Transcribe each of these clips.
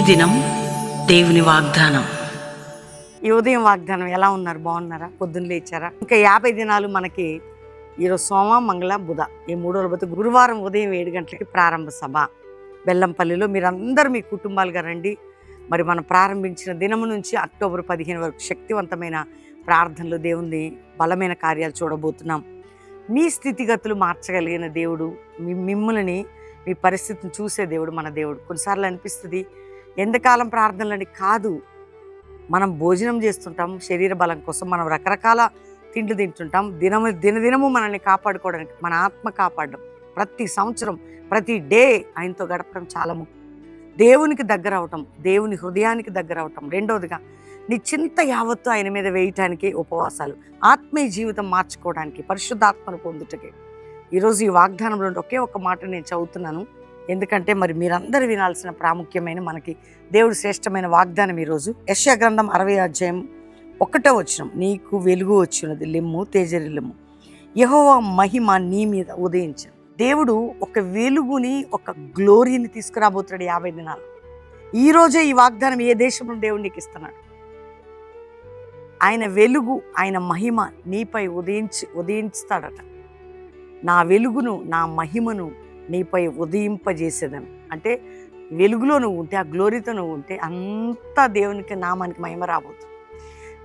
దినం దేవుని వాగ్దానం. ఈ ఉదయం వాగ్దానం ఎలా ఉన్నారు? బాగున్నారా? పొద్దున్న లేచారా? ఇంకా 50 దినాలు మనకి ఈరోజు సోమ, మంగళ, బుధ ఈ 3 రోజుల బట్టి గురువారం ఉదయం 7 గంటలకి ప్రారంభ సభ బెల్లంపల్లిలో. మీరందరూ మీ కుటుంబాలుగా రండి. మరి మనం ప్రారంభించిన దినము నుంచి అక్టోబర్ 15 వరకు శక్తివంతమైన ప్రార్థనలు, దేవుని బలమైన కార్యాలు చూడబోతున్నాం. మీ స్థితిగతులు మార్చగలిగిన దేవుడు, మిమ్మల్ని మీ పరిస్థితిని చూసే దేవుడు మన దేవుడు. కొన్నిసార్లు అనిపిస్తుంది ఎంతకాలం ప్రార్థనలని. కాదు, మనం భోజనం చేస్తుంటాం శరీర బలం కోసం, మనం రకరకాల తిండ్లు తింటుంటాం. దినదినము మనల్ని కాపాడుకోవడానికి, మన ఆత్మ కాపాడడం, ప్రతి సంవత్సరం ప్రతి డే ఆయనతో గడపడం చాలా ముఖ్యం. దేవునికి దగ్గర అవటం, దేవుని హృదయానికి దగ్గర అవటం. రెండవదిగా నీ చింత యావత్తు ఆయన మీద వేయటానికి ఉపవాసాలు, ఆత్మీయ జీవితం మార్చుకోవడానికి, పరిశుద్ధాత్మను పొందుటకి. ఈరోజు ఈ వాగ్దానంలో ఒకే ఒక మాట నేను చదువుతున్నాను, ఎందుకంటే మరి మీరందరూ వినాల్సిన ప్రాముఖ్యమైన మనకి దేవుడు శ్రేష్టమైన వాగ్దానం ఈరోజు. యెషయా గ్రంథం 60 అధ్యాయం 1వ వచనం. నీకు వెలుగు వచ్చినది, లెమ్ము తేజరిల్లెమ్ము, యెహోవా మహిమ నీ మీద ఉదయించను. దేవుడు ఒక వెలుగుని, ఒక గ్లోరీని తీసుకురాబోతున్నాడు 50 దినాలు. ఈరోజే ఈ వాగ్దానం ఏ దేశంలో దేవుడు నీకు ఇస్తున్నాడు. ఆయన వెలుగు, ఆయన మహిమ నీపై ఉదయించుతాడట. నా వెలుగును, నా మహిమను నీపై ఉదయింపజేసేదని. అంటే వెలుగులో నువ్వు ఉంటే, ఆ గ్లోరీతో నువ్వు ఉంటే అంతా దేవునికి, నామానికి మహిమ రాబోతుంది.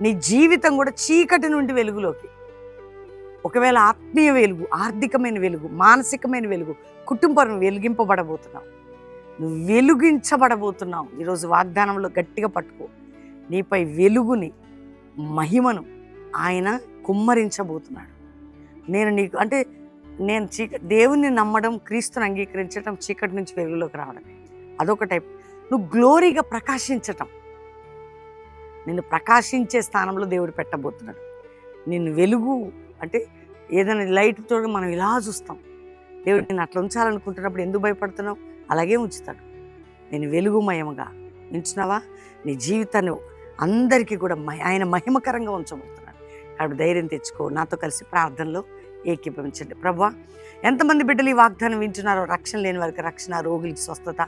నీ జీవితం కూడా చీకటి నుండి వెలుగులోకి. ఒకవేళ ఆత్మీయ వెలుగు, ఆర్థికమైన వెలుగు, మానసికమైన వెలుగు, కుటుంబం వెలిగింపబడబోతున్నావు, నువ్వు వెలిగించబడబోతున్నావు. ఈరోజు వాగ్దానంలో గట్టిగా పట్టుకో. నీపై వెలుగుని, మహిమను ఆయన కుమ్మరించబోతున్నాడు. నేను దేవుణ్ణి నమ్మడం, క్రీస్తుని అంగీకరించడం, చీకటి నుంచి వెలుగులోకి రావడమే అదొక టైప్. నువ్వు గ్లోరీగా ప్రకాశించటం, నిన్ను ప్రకాశించే స్థానంలో దేవుడు పెట్టబోతున్నాడు. నిన్ను వెలుగు అంటే ఏదైనా లైట్ తోడు మనం ఇలా చూస్తాం. దేవుడు నేను అట్లా ఉంచాలనుకుంటున్నప్పుడు ఎందుకు భయపడుతున్నావు? అలాగే ఉంచుతాడు. నేను వెలుగుమయముగా ఉంచినావా, నీ జీవితాన్ని అందరికీ కూడా ఆయన మహిమకరంగా ఉంచబోతున్నాడు. కాబట్టి ధైర్యం తెచ్చుకో. నాతో కలిసి ప్రార్థనలో ఏకీభవించండి. ప్రభువా, ఎంతమంది బిడ్డలు ఈ వాగ్దానం వింటున్నారో, రక్షణ లేని వారికి రక్షణ, రోగులకి స్వస్థత,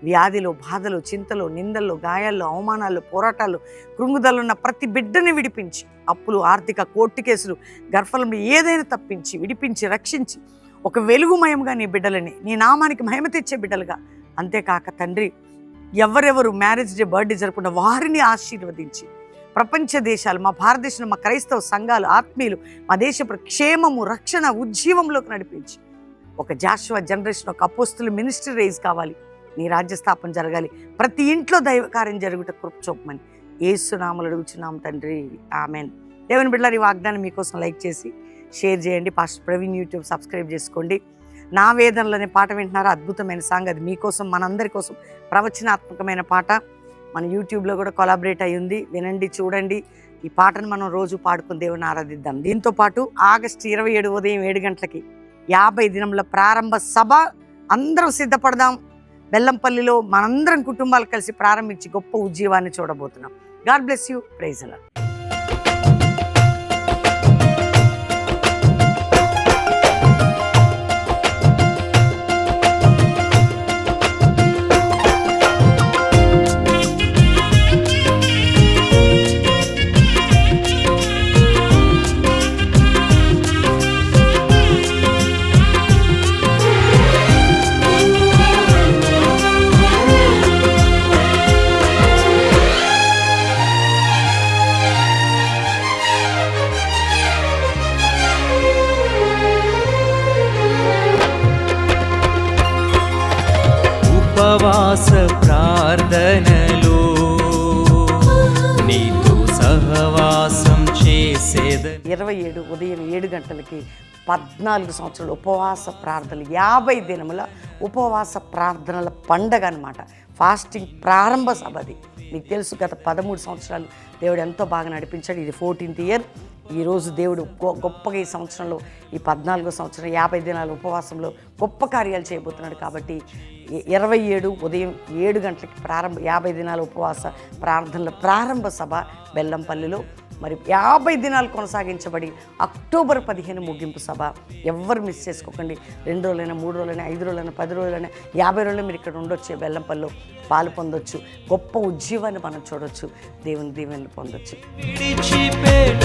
వ్యాధిలో, బాధలు, చింతలు, నిందల్లో, గాయాల్లో, అవమానాల్లో, పోరాటాలు, కృంగుదలున్న ప్రతి బిడ్డని విడిపించి, అప్పులు, ఆర్థిక కోర్టు కేసులు, గర్భఫలంలో ఏదైనా తప్పించి, విడిపించి, రక్షించి ఒక వెలుగుమయంగా నీ బిడ్డలని, నీ నామానికి మహిమ తెచ్చే బిడ్డలుగా. అంతేకాక తండ్రి, ఎవరెవరు మ్యారేజ్ డే, బర్త్డే జరుపుకున్న వారిని ఆశీర్వదించి, ప్రపంచ దేశాలు, మా భారతదేశంలో మా క్రైస్తవ సంఘాలు, ఆత్మీయులు, మా దేశ క్షేమము, రక్షణ, ఉజ్జీవంలోకి నడిపించి ఒక జాషువా జనరేషన్, ఒక అపోస్తుల మినిస్ట్రీ రైజ్ కావాలి. నీ రాజ్యస్థాపన జరగాలి. ప్రతి ఇంట్లో దైవ కార్యం జరుగుట కృప చూపమని యేసు నామములో అడుగుచున్నాం తండ్రి, ఆమెన్. దేవుని బిడ్డలారా, ఈ వాగ్దానం మీకోసం లైక్ చేసి షేర్ చేయండి. పాస్టర్ ప్రవీణ్ యూట్యూబ్ సబ్స్క్రైబ్ చేసుకోండి. నా వేదనలోనే పాట వింటున్నారా? అద్భుతమైన సాంగ్ అది మీకోసం, మనందరి కోసం ప్రవచనాత్మకమైన పాట. మన యూట్యూబ్లో కూడా కొలాబరేట్ అయ్యి ఉంది. వినండి, చూడండి. ఈ పాటను మనం రోజు పాడుకుని దేవుని ఆరాధిద్దాం. దీంతో పాటు ఆగస్టు 27 ఉదయం 7 గంటలకి 50 దినముల ప్రారంభ సభ. అందరం సిద్ధపడదాం. బెల్లంపల్లిలో మనందరం కుటుంబాలు కలిసి ప్రారంభించి గొప్ప ఉజ్జీవాన్ని చూడబోతున్నాం. God bless you. Praise the Lord. ఉపవాస ప్రార్థనలో నీతో సహవాసం చేసేద. 27 ఉదయం 7 గంటలకి 14 సంవత్సరాలు ఉపవాస ప్రార్థనలు, 50 దినముల ఉపవాస ప్రార్థనల పండగ అన్నమాట. ఫాస్టింగ్ ప్రారంభ సభ అది. మీకు తెలుసు, గత 13 సంవత్సరాలు దేవుడు ఎంతో బాగా నడిపించాడు. ఇది 14th ఇయర్. ఈరోజు దేవుడు గొప్పగా ఈ సంవత్సరంలో, ఈ 14వ సంవత్సరం 50 దినాల ఉపవాసంలో గొప్ప కార్యాలు చేయబోతున్నాడు. కాబట్టి 27 ఉదయం 7 గంటలకి 50 దినాల ఉపవాస ప్రార్థనల ప్రారంభ సభ బెల్లంపల్లిలో. మరి 50 దినాలు కొనసాగించబడి అక్టోబర్ 15 ముగింపు సభ. ఎవ్వరు మిస్ చేసుకోకండి. 2 రోజులైనా 3 రోజులైనా 5 రోజులైనా 10 రోజులైనా 50 రోజులు మీరు ఇక్కడ ఉండొచ్చు. బెల్లంపల్లిలో పాలు పొందొచ్చు. గొప్ప ఉజ్జీవాన్ని మనం చూడొచ్చు. దేవుని దీవెనలు పొందొచ్చు. విడిచిపెట్టెదనయ్యా